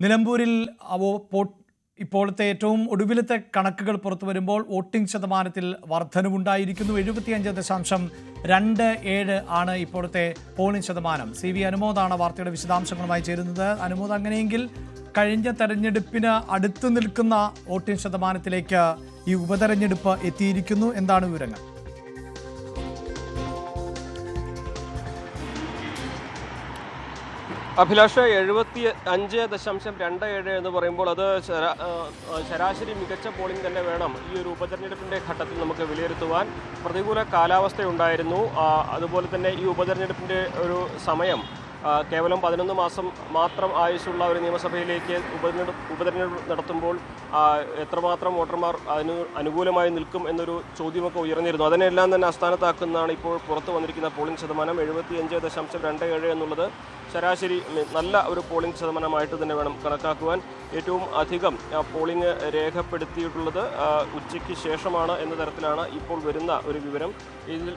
നിലമ്പൂരിൽ ഇപ്പോഴത്തെ ഏറ്റവും ഒടുവിലത്തെ കണക്കുകൾ പുറത്തു വരുമ്പോൾ വോട്ടിംഗ് ശതമാനത്തിൽ വർധനവുണ്ടായിരിക്കുന്നു. 75.27 ആണ് ഇപ്പോഴത്തെ പോളിംഗ് ശതമാനം. CV അനുമോദാണ് വാർത്തയുടെ വിശദാംശങ്ങളുമായി ചേരുന്നത്. അനുമോദ്, അങ്ങനെയെങ്കിൽ കഴിഞ്ഞ തെരഞ്ഞെടുപ്പിന് അടുത്ത് നിൽക്കുന്ന വോട്ടിംഗ് ശതമാനത്തിലേക്ക് ഈ ഉപതെരഞ്ഞെടുപ്പ് എത്തിയിരിക്കുന്നു. എന്താണ് വിവരങ്ങൾ? അഭിലാഷ്, 75.27 എന്ന് പറയുമ്പോൾ അത് ശരാശരി മികച്ച പോളിംഗ് തന്നെ വേണം ഈ ഒരു ഉപതെരഞ്ഞെടുപ്പിൻ്റെ ഘട്ടത്തിൽ നമുക്ക് വിലയിരുത്തുവാൻ. പ്രതികൂല കാലാവസ്ഥയുണ്ടായിരുന്നു. അതുപോലെ തന്നെ ഈ ഉപതെരഞ്ഞെടുപ്പിൻ്റെ ഒരു സമയം കേവലം 11 മാസം മാത്രം ആയുസ്സുള്ള ഒരു നിയമസഭയിലേക്ക് ഉപതെരഞ്ഞെടുപ്പ് നടത്തുമ്പോൾ എത്രമാത്രം വോട്ടർമാർ അതിന് അനുകൂലമായി നിൽക്കും എന്നൊരു ചോദ്യമൊക്കെ ഉയർന്നിരുന്നു. അതിനെല്ലാം തന്നെ അസ്ഥാനത്താക്കുന്നതാണ് ഇപ്പോൾ പുറത്തു വന്നിരിക്കുന്ന പോളിംഗ് ശതമാനം. 75.27 എന്നുള്ളത് ശരാശരി നല്ല ഒരു പോളിംഗ് ശതമാനമായിട്ട് തന്നെ വേണം കണക്കാക്കുവാൻ. ഏറ്റവും അധികം പോളിംഗ് രേഖപ്പെടുത്തിയിട്ടുള്ളത് ഉച്ചയ്ക്ക് ശേഷമാണ് എന്ന തരത്തിലാണ് ഇപ്പോൾ വരുന്ന ഒരു വിവരം. ഇതിൽ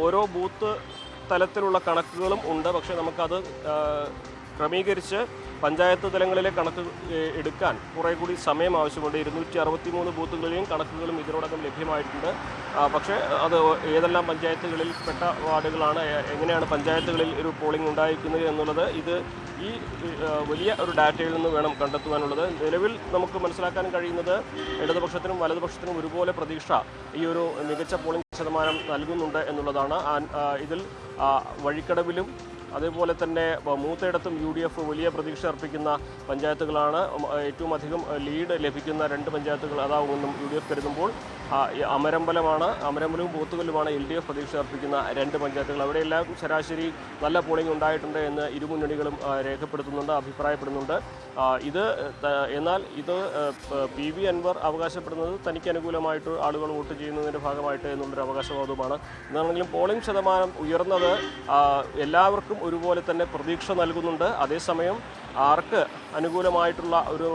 ഓരോ ബൂത്ത് തലത്തിലുള്ള കണക്കുകളും ഉണ്ട്. പക്ഷേ നമുക്കത് ക്രമീകരിച്ച് പഞ്ചായത്ത് തലങ്ങളിലെ കണക്ക് എടുക്കാൻ കുറേ കൂടി സമയം ആവശ്യമുണ്ട്. 263 ബൂത്തുകളിലെയും കണക്കുകളും ഇതിനോടകം ലഭ്യമായിട്ടുണ്ട്. പക്ഷേ അത് ഏതെല്ലാം പഞ്ചായത്തുകളിൽ പെട്ട വാർഡുകളാണ്, എങ്ങനെയാണ് പഞ്ചായത്തുകളിൽ ഒരു പോളിംഗ് ഉണ്ടായിരിക്കുന്നത് എന്നുള്ളത് ഈ വലിയ ഒരു ഡാറ്റയിൽ നിന്ന് വേണം കണ്ടെത്തുവാനുള്ളത്. നിലവിൽ നമുക്ക് മനസ്സിലാക്കാൻ കഴിയുന്നത് ഇടതുപക്ഷത്തിനും വലതുപക്ഷത്തിനും ഒരുപോലെ പ്രതീക്ഷ ഈ ഒരു മികച്ച പോളിംഗ് ശതമാനം നൽകുന്നുണ്ട് എന്നുള്ളതാണ്. ഇതിൽ വഴിക്കടവിലും അതേപോലെ തന്നെ മൂത്തയിടത്തും UDF വലിയ പ്രതീക്ഷ അർപ്പിക്കുന്ന പഞ്ചായത്തുകളാണ്. ഏറ്റവും അധികം ലീഡ് ലഭിക്കുന്ന 2 പഞ്ചായത്തുകൾ അതാവുമെന്നും UDF കരുതുമ്പോൾ അമരമ്പലവും ബൂത്തുകളിലുമാണ് LDF പ്രതീക്ഷ അർപ്പിക്കുന്ന 2 പഞ്ചായത്തുകൾ. അവിടെയെല്ലാം ശരാശരി നല്ല പോളിംഗ് ഉണ്ടായിട്ടുണ്ട് എന്ന് ഇരുമുന്നണികളും രേഖപ്പെടുത്തുന്നുണ്ട്, അഭിപ്രായപ്പെടുന്നുണ്ട്. എന്നാൽ ഇത് PV അൻവർ അവകാശപ്പെടുന്നത് തനിക്ക് അനുകൂലമായിട്ട് ആളുകൾ വോട്ട് ചെയ്യുന്നതിൻ്റെ ഭാഗമായിട്ട് എന്നുള്ളൊരു അവകാശവാദവുമാണ്. എന്നാണെങ്കിലും പോളിംഗ് ശതമാനം ഉയർന്നത് എല്ലാവർക്കും ഒരുപോലെ തന്നെ പ്രതീക്ഷ നൽകുന്നുണ്ട്. അതേസമയം ആർക്ക് അനുകൂലമായിട്ടുള്ള ഒരു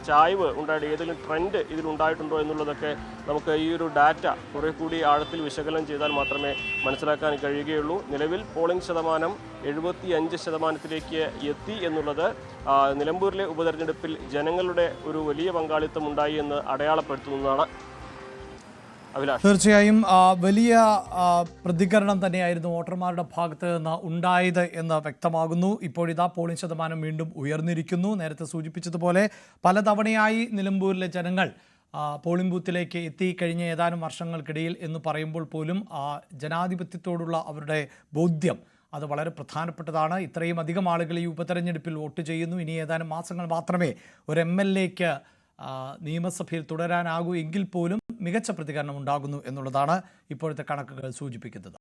ചായ്വ് ഉണ്ടായിട്ട് ഏതെങ്കിലും ട്രെൻഡ് ഇതിലുണ്ടായിട്ടുണ്ടോ എന്നുള്ളതൊക്കെ നമുക്ക് ഈ ഒരു ഡാറ്റ കുറേ കൂടി ആഴത്തിൽ വിശകലനം ചെയ്താൽ മാത്രമേ മനസ്സിലാക്കാൻ കഴിയുകയുള്ളൂ. നിലവിൽ പോളിംഗ് ശതമാനം 75% എത്തി എന്നുള്ളത് നിലമ്പൂരിലെ ഉപതെരഞ്ഞെടുപ്പിൽ ജനങ്ങളുടെ ഒരു വലിയ പങ്കാളിത്തം ഉണ്ടായി എന്ന് അടയാളപ്പെടുത്തുന്നതാണ്. തീർച്ചയായും വലിയ പ്രതികരണം തന്നെയായിരുന്നു വോട്ടർമാരുടെ ഭാഗത്ത് നിന്ന് ഉണ്ടായത് എന്ന് വ്യക്തമാകുന്നു. ഇപ്പോഴിതാ പോളിംഗ് ശതമാനം വീണ്ടും ഉയർന്നിരിക്കുന്നു. നേരത്തെ സൂചിപ്പിച്ചതുപോലെ പലതവണയായി നിലമ്പൂരിലെ ജനങ്ങൾ പോളിംഗ് ബൂത്തിലേക്ക് എത്തിക്കഴിഞ്ഞ ഏതാനും വർഷങ്ങൾക്കിടയിൽ എന്ന് പറയുമ്പോൾ പോലും ജനാധിപത്യത്തോടുള്ള അവരുടെ ബോധ്യം അത് വളരെ പ്രധാനപ്പെട്ടതാണ്. ഇത്രയും അധികം ആളുകൾ ഈ ഉപതെരഞ്ഞെടുപ്പിൽ വോട്ട് ചെയ്യുന്നു. ഇനി ഏതാനും മാസങ്ങൾ മാത്രമേ ഒരു MLAക്ക് നിയമസഭയിൽ തുടരാനാകൂ എങ്കിൽ പോലും മികച്ച പ്രതികരണം ഉണ്ടാകുന്നു എന്നുള്ളതാണ് ഇപ്പോഴത്തെ കണക്കുകൾ സൂചിപ്പിക്കുന്നത്.